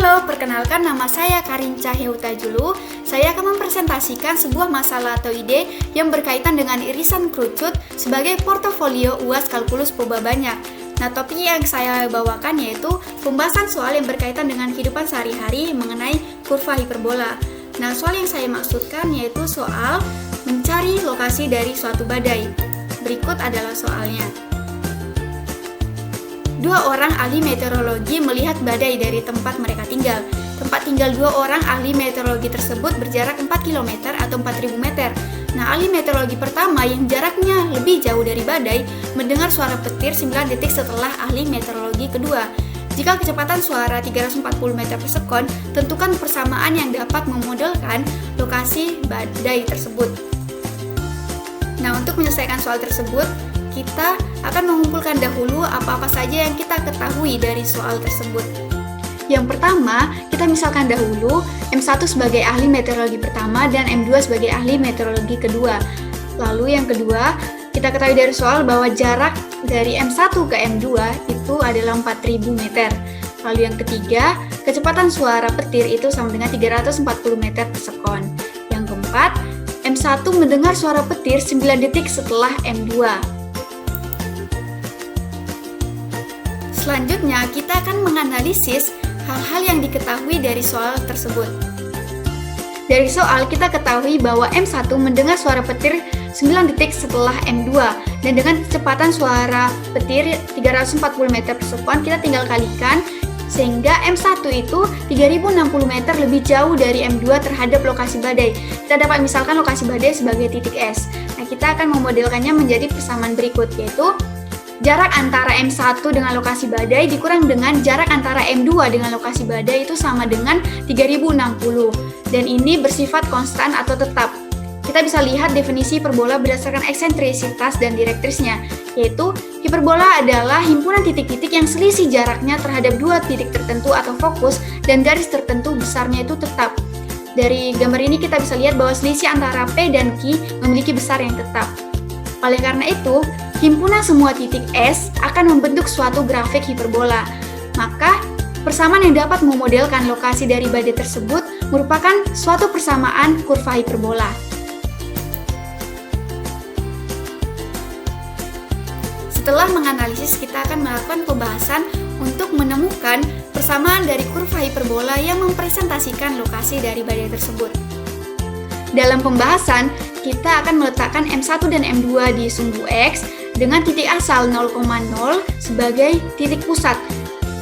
Halo, perkenalkan nama saya Karinca Heutajulu. Saya akan mempresentasikan sebuah masalah atau ide yang berkaitan dengan irisan kerucut sebagai portofolio UAS Kalkulus Poba Banyak. Nah, topik yang saya bawakan yaitu pembahasan soal yang berkaitan dengan kehidupan sehari-hari mengenai kurva hiperbola. Nah, soal yang saya maksudkan yaitu soal mencari lokasi dari suatu badai. Berikut adalah soalnya. Dua orang ahli meteorologi melihat badai dari tempat mereka tinggal. Tempat tinggal dua orang ahli meteorologi tersebut berjarak 4 km atau 4.000 meter. Nah, ahli meteorologi pertama yang jaraknya lebih jauh dari badai mendengar suara petir 9 detik setelah ahli meteorologi kedua. Jika kecepatan suara 340 meter per sekon, tentukan persamaan yang dapat memodelkan lokasi badai tersebut. Nah, untuk menyelesaikan soal tersebut, kita akan mengumpulkan dahulu apa-apa saja yang kita ketahui dari soal tersebut. Yang pertama, kita misalkan dahulu M1 sebagai ahli meteorologi pertama dan M2 sebagai ahli meteorologi kedua. Lalu yang kedua, kita ketahui dari soal bahwa jarak dari M1 ke M2 itu adalah 4.000 meter. Lalu yang ketiga, kecepatan suara petir itu sama dengan 340 meter per sekon. Yang keempat, M1 mendengar suara petir 9 detik setelah M2. Selanjutnya, kita akan menganalisis hal-hal yang diketahui dari soal tersebut. Dari soal, kita ketahui bahwa M1 mendengar suara petir 9 detik setelah M2, dan dengan kecepatan suara petir 340 meter per sekon, kita tinggal kalikan, sehingga M1 itu 3060 meter lebih jauh dari M2 terhadap lokasi badai. Kita dapat misalkan lokasi badai sebagai titik S. Nah, kita akan memodelkannya menjadi persamaan berikut, yaitu jarak antara M1 dengan lokasi badai dikurang dengan jarak antara M2 dengan lokasi badai itu sama dengan 3060. Dan ini bersifat konstan atau tetap. Kita bisa lihat definisi hiperbola berdasarkan eksentrisitas dan direktrisnya, yaitu hiperbola adalah himpunan titik-titik yang selisih jaraknya terhadap dua titik tertentu atau fokus dan garis tertentu besarnya itu tetap. Dari gambar ini kita bisa lihat bahwa selisih antara P dan Q memiliki besar yang tetap. Oleh karena itu, himpunan semua titik S akan membentuk suatu grafik hiperbola. Maka, persamaan yang dapat memodelkan lokasi dari badai tersebut merupakan suatu persamaan kurva hiperbola. Setelah menganalisis, kita akan melakukan pembahasan untuk menemukan persamaan dari kurva hiperbola yang mempresentasikan lokasi dari badai tersebut. Dalam pembahasan, kita akan meletakkan M1 dan M2 di sumbu X dengan titik asal 0,0 sebagai titik pusat.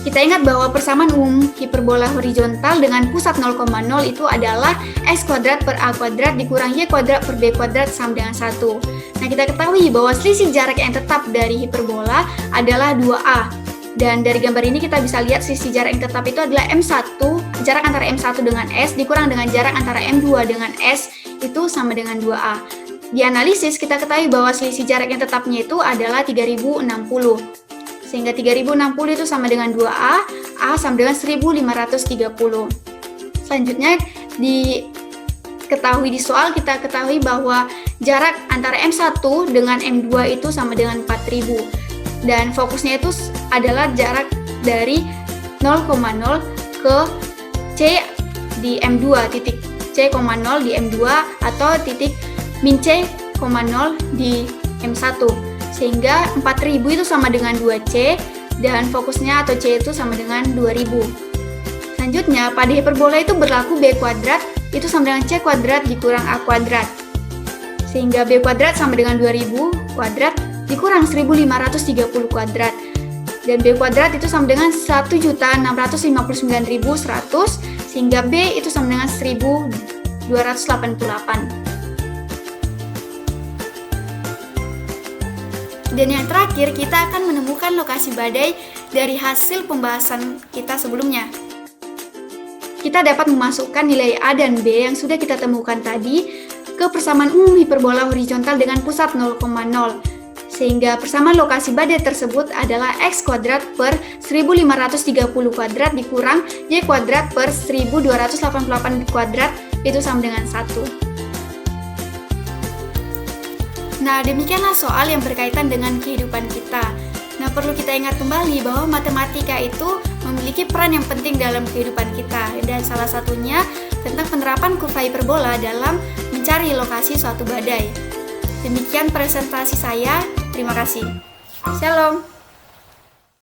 Kita ingat bahwa persamaan umum hiperbola horizontal dengan pusat 0,0 itu adalah X kuadrat per A kuadrat dikurang Y kuadrat per B kuadrat sama dengan 1. Nah, kita ketahui bahwa selisih jarak yang tetap dari hiperbola adalah 2A. Dan dari gambar ini kita bisa lihat selisih jarak yang tetap itu adalah M1, jarak antara M1 dengan S dikurang dengan jarak antara M2 dengan S itu sama dengan 2A. Di analisis kita ketahui bahwa selisih jarak yang tetapnya itu adalah 3060. Sehingga 3060 itu sama dengan 2A, A sama dengan 1530. Selanjutnya diketahui di soal kita ketahui bahwa jarak antara M1 dengan M2 itu sama dengan 4000. Dan fokusnya itu adalah jarak dari 0,0 ke C di M2, titik C,0 di M2 atau titik min C,0 di M1. Sehingga 4000 itu sama dengan 2C dan fokusnya atau C itu sama dengan 2000. Selanjutnya, pada hiperbola itu berlaku B kuadrat itu sama dengan C kuadrat dikurang A kuadrat. Sehingga B kuadrat sama dengan 2000 kuadrat dikurang 1530 kuadrat. Dan B kuadrat itu sama dengan 1.659.100 sehingga B itu sama dengan 1288. Dan yang terakhir, kita akan menemukan lokasi badai dari hasil pembahasan kita sebelumnya. Kita dapat memasukkan nilai A dan B yang sudah kita temukan tadi ke persamaan umum hiperbola horizontal dengan pusat 0,0. Sehingga persamaan lokasi badai tersebut adalah X kuadrat per 1530 kuadrat dikurang Y kuadrat per 1288 kuadrat itu sama dengan 1. Nah, demikianlah soal yang berkaitan dengan kehidupan kita. Nah, perlu kita ingat kembali bahwa matematika itu memiliki peran yang penting dalam kehidupan kita, dan salah satunya tentang penerapan kurva hiperbola dalam mencari lokasi suatu badai. Demikian presentasi saya, terima kasih. Shalom.